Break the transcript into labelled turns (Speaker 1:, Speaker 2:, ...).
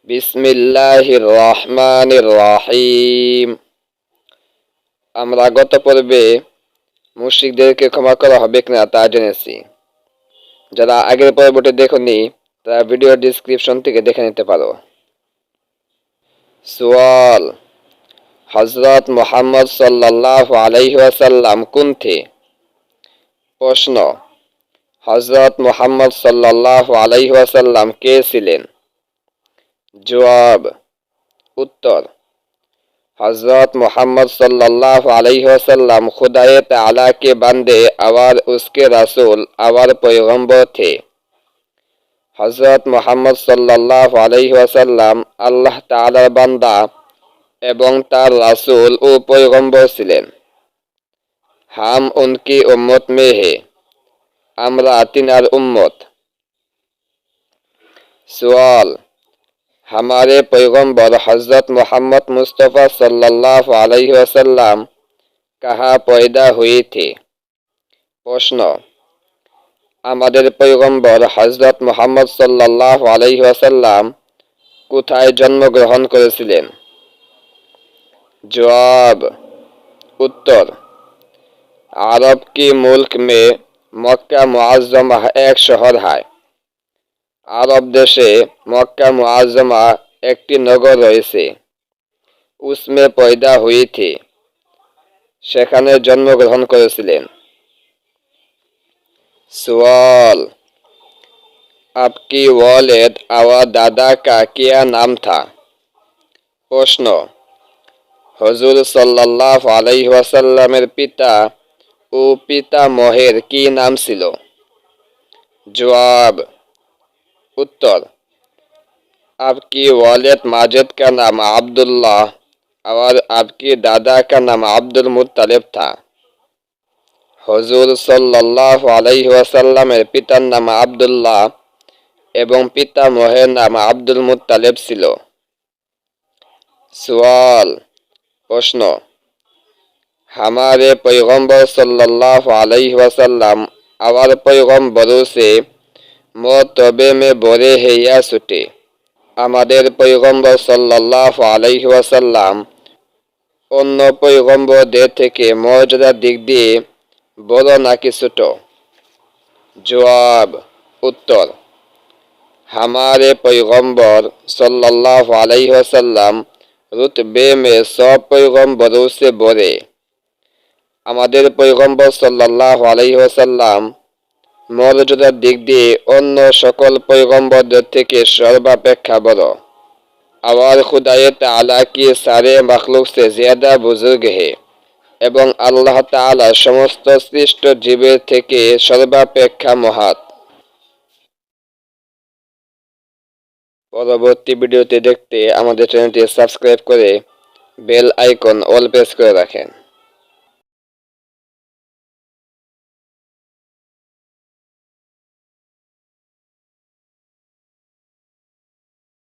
Speaker 1: বিসমিল্লাহির রহমানির রহিম। আমরা গত পর্বে মুশরিকদেরকে ক্ষমা করা হবে কিনা তা জেনেছি। যারা আগের পর্বটি দেখোনি তারা ভিডিও ডিসক্রিপশন থেকে দেখে নিতে পারো। সুয়াল, হযরত মুহাম্মদ সাল্লাল্লাহু আলাইহি ওয়াসাল্লাম কোন থে? প্রশ্ন, হযরত মুহাম্মদ সাল্লাল্লাহু আলাইহি ওয়াসাল্লাম কে ছিলেন? জবাব, उत्तर, हजरत मोहम्मद सल्लल्लाहु अलैहि वसल्लम खुदाए ताला के बंदे और उसके रसूल और पैगंबर थे। हजरत मोहम्मद सल्लल्लाहु अलैहि वसल्लम अल्लाह तालार बंदा एवं तार रसूल ও पैगंबर ছিলেন। हम उनकी उम्मत में है, আমরা তিনার उम्मत। सवाल, हमारे पैगंबर हजरत मोहम्मद मुस्तफ़ा सल्लल्लाहु अलैहि वसल्लम कहाँ पैदा हुए थे? प्रश्न, আমাদের पैगंबर हजरत मोहम्मद सल्लल्लाहु अलैहि वसल्लम কোথায় জন্মগ্রহণ করেছিলেন? जवाब, उत्तर, अरब के मुल्क में मक्का मुअज़्ज़मा एक शहर है। আরব দেশে মক্কা মুআজ্জমা একটি নগর রয়েছে। উসমে পয়দা হুই থি, সেখানে জন্মগ্রহণ করেছিলেন। सवाल, आपकी वालिद और दादा का क्या नाम था? प्रश्न, हुजूर सल्लल्लाहु अलैहि वसल्लमेर पिता ও পিতামহের কি নাম ছিল? जवाब, उत्तर, आपकी वालिद माजिद का नाम अब्दुल्लाह और आपकी दादा का नाम अब्दुल मुत्तलिब था। हुजूर सल्लल्लाहु अलैहि वसल्लमेर पितार नाम अब्दुल्लाह एवं पितामहेर नाम अब्दुल मुत्तलिब ছিল। सवाल, प्रश्न, हमारे पैगंबर सल्लल्लाहु अलैहि वसल्लम और पैगंबरों से मर्तबे में बड़े हैं या छोटे? আমাদের পয়গম্বর সাল্লাল্লাহু আলাইহি ওয়াসাল্লাম অন্য পয়গম্বরদের থেকে মর্যাদার দিক দিয়ে বড় নাকি ছোট? জবাব, उत्तर, हमारे पैगंबर सल्लल्लाहु अलैहि वसल्लम रुतबे में सब पैगंबरों से बड़े। আমাদের পয়গম্বর সাল্লাল্লাহু আলাইহি ওয়াসাল্লাম মর্যাদার দিক দিয়ে অন্য সকল পয়গম্বরদের থেকে সর্বাপেক্ষা বড়। और खुदाए ताला की सारे मखलूक से ज़्यादा बुजुर्ग है এবং আল্লাহ তাআলা সমস্ত সৃষ্ট জীবের থেকে সর্বাপেক্ষা মহৎ। পরবর্তী ভিডিওটি দেখতে আমাদের চ্যানেলটি সাবস্ক্রাইব করে বেল আইকন অল প্রেস করে রাখেন।